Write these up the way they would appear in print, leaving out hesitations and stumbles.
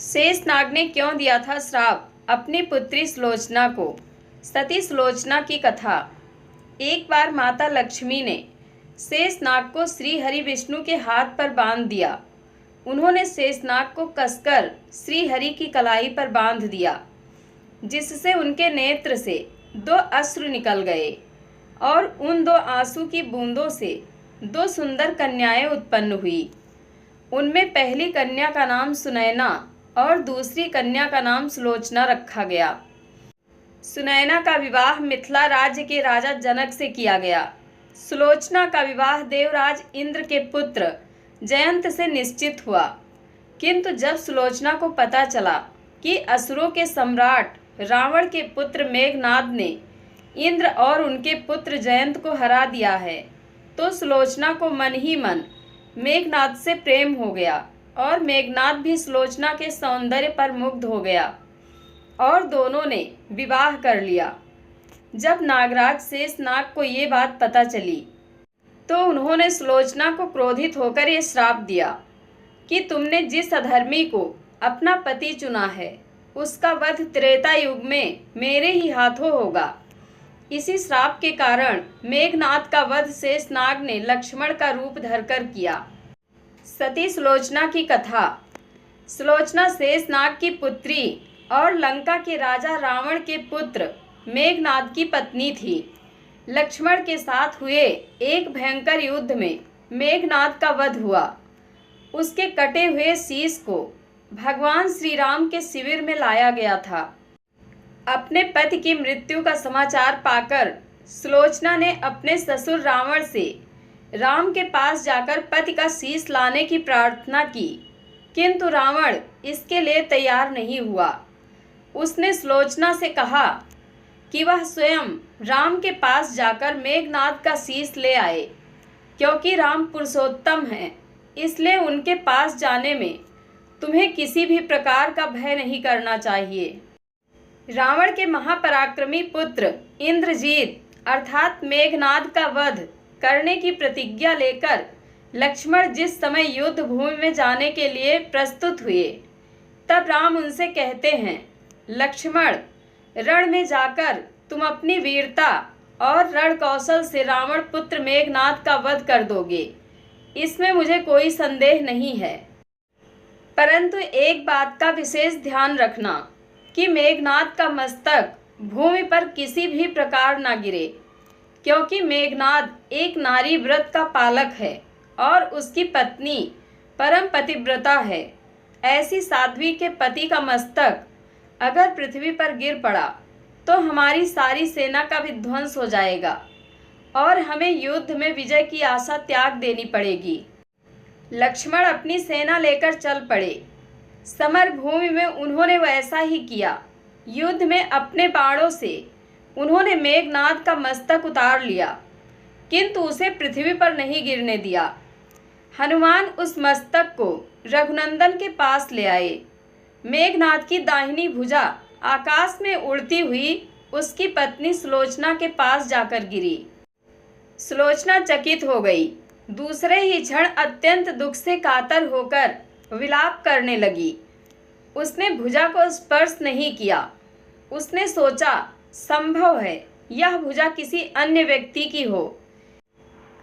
शेषनाग ने क्यों दिया था श्राप अपनी पुत्री सुलोचना को। सती सुलोचना की कथा। एक बार माता लक्ष्मी ने शेषनाग को श्री हरि विष्णु के हाथ पर बांध दिया। उन्होंने शेषनाग को कसकर श्री हरि की कलाई पर बांध दिया, जिससे उनके नेत्र से 2 अश्रु निकल गए और उन 2 आंसू की बूंदों से 2 सुंदर कन्याएं उत्पन्न हुई। उनमें पहली कन्या का नाम सुनैना और दूसरी कन्या का नाम सुलोचना रखा गया। सुनैना का विवाह मिथिला राज्य के राजा जनक से किया गया। सुलोचना का विवाह देवराज इंद्र के पुत्र जयंत से निश्चित हुआ। किंतु जब सुलोचना को पता चला कि असुरों के सम्राट रावण के पुत्र मेघनाद ने इंद्र और उनके पुत्र जयंत को हरा दिया है, तो सुलोचना को मन ही मन मेघनाद से प्रेम हो गया और मेघनाद भी सुलोचना के सौंदर्य पर मुग्ध हो गया और दोनों ने विवाह कर लिया। जब नागराज शेषनाग को ये बात पता चली तो उन्होंने सुलोचना को क्रोधित होकर ये श्राप दिया कि तुमने जिस अधर्मी को अपना पति चुना है उसका वध त्रेता युग में मेरे ही हाथों होगा। इसी श्राप के कारण मेघनाद का वध शेषनाग ने लक्ष्मण का रूप धरकर किया। सती सुलोचना की कथा। सुलोचना शेषनाग की पुत्री और लंका के राजा रावण के पुत्र मेघनाद की पत्नी थी। लक्ष्मण के साथ हुए एक भयंकर युद्ध में मेघनाद का वध हुआ। उसके कटे हुए शीश को भगवान श्री राम के शिविर में लाया गया था। अपने पति की मृत्यु का समाचार पाकर सुलोचना ने अपने ससुर रावण से राम के पास जाकर पति का शीश लाने की प्रार्थना की, किंतु रावण इसके लिए तैयार नहीं हुआ। उसने सुलोचना से कहा कि वह स्वयं राम के पास जाकर मेघनाद का शीश ले आए, क्योंकि राम पुरुषोत्तम हैं, इसलिए उनके पास जाने में तुम्हें किसी भी प्रकार का भय नहीं करना चाहिए। रावण के महापराक्रमी पुत्र इंद्रजीत अर्थात मेघनाद का वध करने की प्रतिज्ञा लेकर लक्ष्मण जिस समय युद्ध भूमि में जाने के लिए प्रस्तुत हुए, तब राम उनसे कहते हैं, लक्ष्मण, रण में जाकर तुम अपनी वीरता और रण कौशल से रावण पुत्र मेघनाद का वध कर दोगे, इसमें मुझे कोई संदेह नहीं है। परंतु एक बात का विशेष ध्यान रखना कि मेघनाद का मस्तक भूमि पर किसी भी प्रकार न गिरे, क्योंकि मेघनाद एक नारी व्रत का पालक है और उसकी पत्नी परम पतिव्रता है। ऐसी साध्वी के पति का मस्तक अगर पृथ्वी पर गिर पड़ा तो हमारी सारी सेना का भी ध्वंस हो जाएगा और हमें युद्ध में विजय की आशा त्याग देनी पड़ेगी। लक्ष्मण अपनी सेना लेकर चल पड़े। समर भूमि में उन्होंने वैसा ही किया। युद्ध में अपने बाणों से उन्होंने मेघनाद का मस्तक उतार लिया, किंतु उसे पृथ्वी पर नहीं गिरने दिया। हनुमान उस मस्तक को रघुनंदन के पास ले आए। मेघनाद की दाहिनी भुजा आकाश में उड़ती हुई उसकी पत्नी सुलोचना के पास जाकर गिरी। सुलोचना चकित हो गई। दूसरे ही क्षण अत्यंत दुख से कातर होकर विलाप करने लगी। उसने भुजा को स्पर्श नहीं किया। उसने सोचा, संभव है यह भुजा किसी अन्य व्यक्ति की हो।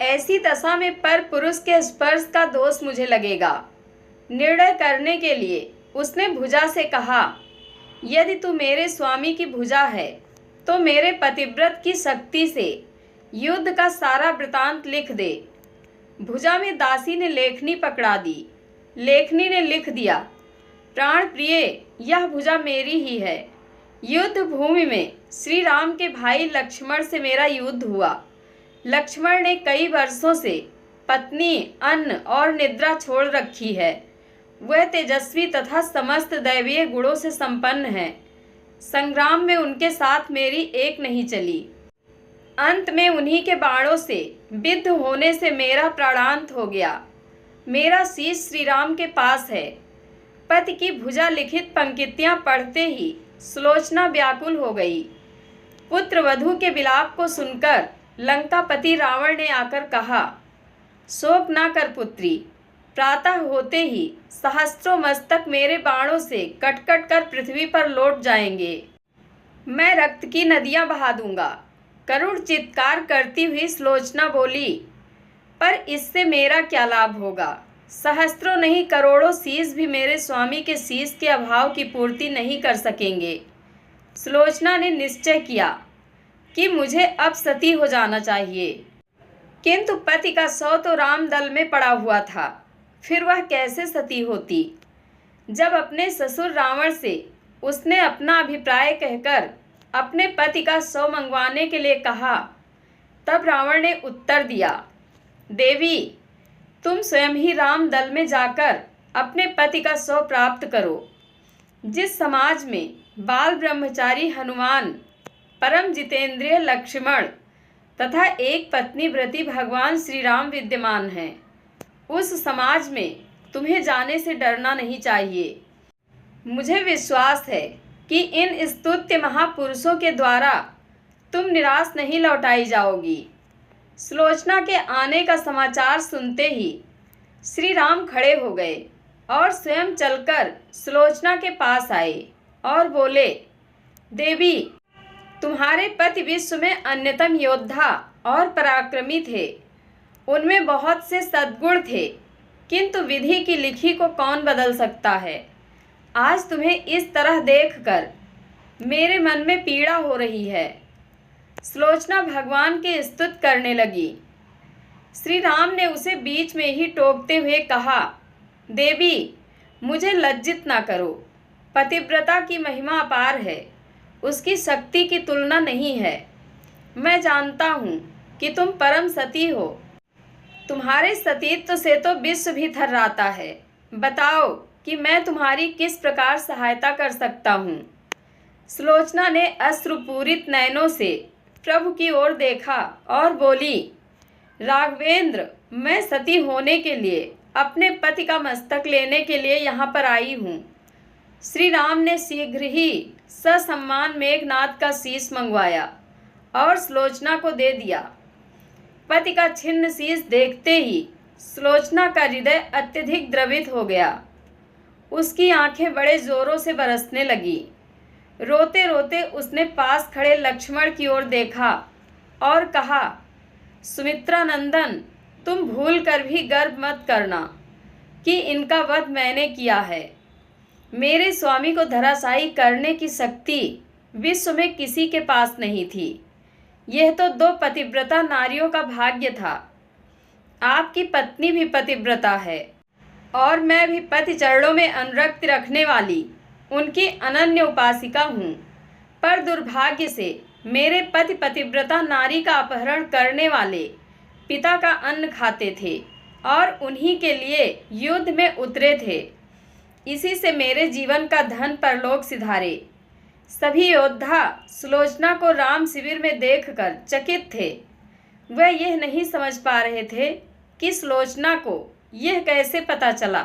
ऐसी दशा में पर पुरुष के स्पर्श का दोष मुझे लगेगा। निर्णय करने के लिए उसने भुजा से कहा, यदि तू मेरे स्वामी की भुजा है तो मेरे पतिव्रत की शक्ति से युद्ध का सारा वृतांत लिख दे। भुजा में दासी ने लेखनी पकड़ा दी। लेखनी ने लिख दिया, प्राण प्रिय, यह भुजा मेरी ही है। युद्ध भूमि में श्री राम के भाई लक्ष्मण से मेरा युद्ध हुआ। लक्ष्मण ने कई वर्षों से पत्नी, अन्न और निद्रा छोड़ रखी है। वह तेजस्वी तथा समस्त दैवीय गुणों से संपन्न है। संग्राम में उनके साथ मेरी एक नहीं चली। अंत में उन्हीं के बाणों से विद्ध होने से मेरा प्राणांत हो गया। मेरा शीश श्री राम के पास है। पति की भुजा लिखित पंक्तियां पढ़ते ही सुलोचना व्याकुल हो गई। पुत्र वधू के विलाप को सुनकर लंकापति रावण ने आकर कहा, शोक ना कर पुत्री, प्रातः होते ही सहस्त्रों मस्तक मेरे बाणों से कट कट कर पृथ्वी पर लौट जाएंगे। मैं रक्त की नदियां बहा दूंगा। करुण चित्कार करती हुई सुलोचना बोली, पर इससे मेरा क्या लाभ होगा? सहस्त्रों नहीं करोड़ों शीश भी मेरे स्वामी के शीश के अभाव की पूर्ति नहीं कर सकेंगे। सुलोचना ने निश्चय किया कि मुझे अब सती हो जाना चाहिए, किंतु पति का शव तो रामदल में पड़ा हुआ था, फिर वह कैसे सती होती? जब अपने ससुर रावण से उसने अपना अभिप्राय कहकर अपने पति का शव मंगवाने के लिए कहा, तब रावण ने उत्तर दिया, देवी, तुम स्वयं ही रामदल में जाकर अपने पति का शव प्राप्त करो। जिस समाज में बाल ब्रह्मचारी हनुमान, परम जितेंद्रिय लक्ष्मण तथा एक पत्नी व्रती भगवान श्री राम विद्यमान हैं, उस समाज में तुम्हें जाने से डरना नहीं चाहिए। मुझे विश्वास है कि इन स्तुत्य महापुरुषों के द्वारा तुम निराश नहीं लौटाई जाओगी। सुलोचना के आने का समाचार सुनते ही श्री राम खड़े हो गए और स्वयं चलकर सुलोचना के पास आए और बोले, देवी, तुम्हारे पति विश्व में अन्यतम योद्धा और पराक्रमी थे। उनमें बहुत से सद्गुण थे, किंतु विधि की लिखी को कौन बदल सकता है? आज तुम्हें इस तरह देखकर मेरे मन में पीड़ा हो रही है। सुलोचना भगवान के स्तुति करने लगी। श्री राम ने उसे बीच में ही टोकते हुए कहा, देवी, मुझे लज्जित ना करो। पतिव्रता की महिमा अपार है, उसकी शक्ति की तुलना नहीं है। मैं जानता हूँ कि तुम परम सती हो। तुम्हारे सतीत्व से तो विश्व भी थर्राता है। बताओ कि मैं तुम्हारी किस प्रकार सहायता कर सकता हूँ। सुलोचना ने अश्रुपूरित नयनों से प्रभु की ओर देखा और बोली, राघवेंद्र, मैं सती होने के लिए अपने पति का मस्तक लेने के लिए यहाँ पर आई हूँ। श्री राम ने शीघ्र ही ससम्मान मेघनाद का शीश मंगवाया और सुलोचना को दे दिया। पति का छिन्न शीश देखते ही सुलोचना का हृदय अत्यधिक द्रवित हो गया। उसकी आंखें बड़े जोरों से बरसने लगी। रोते रोते उसने पास खड़े लक्ष्मण की ओर देखा और कहा, सुमित्रा नंदन, तुम भूल कर भी गर्व मत करना कि इनका वध मैंने किया है। मेरे स्वामी को धराशायी करने की शक्ति विश्व में किसी के पास नहीं थी। यह तो 2 पतिव्रता नारियों का भाग्य था। आपकी पत्नी भी पतिव्रता है और मैं भी पति चरणों में अनुरक्ति रखने वाली उनकी अनन्य उपासिका हूँ। पर दुर्भाग्य से मेरे पति पतिव्रता नारी का अपहरण करने वाले पिता का अन्न खाते थे और उन्हीं के लिए युद्ध में उतरे थे। इसी से मेरे जीवन का धन परलोक सिधारे। सभी योद्धा सुलोचना को राम शिविर में देखकर चकित थे। वह यह नहीं समझ पा रहे थे कि सुलोचना को यह कैसे पता चला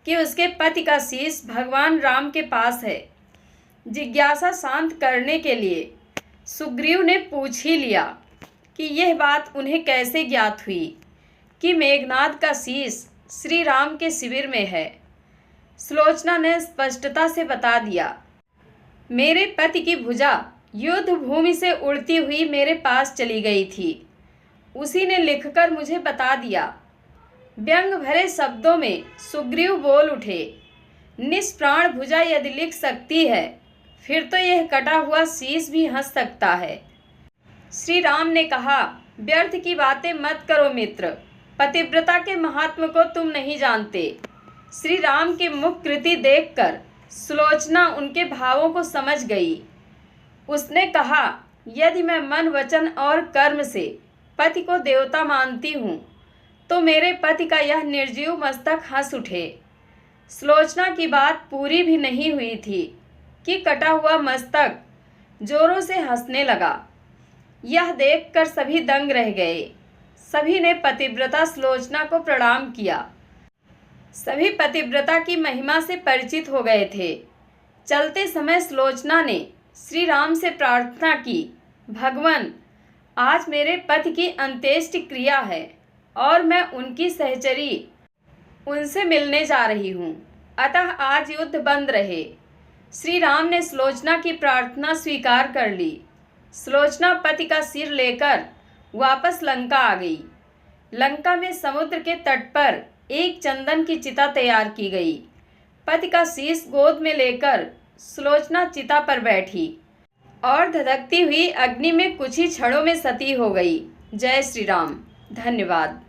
कि उसके पति का शीश भगवान राम के पास है। जिज्ञासा शांत करने के लिए सुग्रीव ने पूछ ही लिया कि यह बात उन्हें कैसे ज्ञात हुई कि मेघनाद का शीश श्री राम के शिविर में है। सुलोचना ने स्पष्टता से बता दिया, मेरे पति की भुजा युद्ध भूमि से उड़ती हुई मेरे पास चली गई थी। उसी ने लिखकर मुझे बता दिया। व्यंग भरे शब्दों में सुग्रीव बोल उठे, निष्प्राण भुजा यदि लिख सकती है, फिर तो यह कटा हुआ शीश भी हंस सकता है। श्री राम ने कहा, व्यर्थ की बातें मत करो मित्र। पतिव्रता के महात्म को तुम नहीं जानते। श्री राम की मुख कृति देखकर सुलोचना उनके भावों को समझ गई। उसने कहा, यदि मैं मन वचन और कर्म से पति को देवता मानती हूँ तो मेरे पति का यह निर्जीव मस्तक हंस उठे। सुलोचना की बात पूरी भी नहीं हुई थी कि कटा हुआ मस्तक जोरों से हंसने लगा। यह देखकर सभी दंग रह गए। सभी ने पतिव्रता सुलोचना को प्रणाम किया। सभी पतिव्रता की महिमा से परिचित हो गए थे। चलते समय सुलोचना ने श्री राम से प्रार्थना की, भगवान, आज मेरे पति की अंत्येष्टि क्रिया है और मैं उनकी सहचरी उनसे मिलने जा रही हूँ, अतः आज युद्ध बंद रहे। श्री राम ने सुलोचना की प्रार्थना स्वीकार कर ली। सुलोचना पति का सिर लेकर वापस लंका आ गई। लंका में समुद्र के तट पर एक चंदन की चिता तैयार की गई। पति का शीश गोद में लेकर सुलोचना चिता पर बैठी और धधकती हुई अग्नि में कुछ ही क्षणों में सती हो गई। जय श्री राम। धन्यवाद।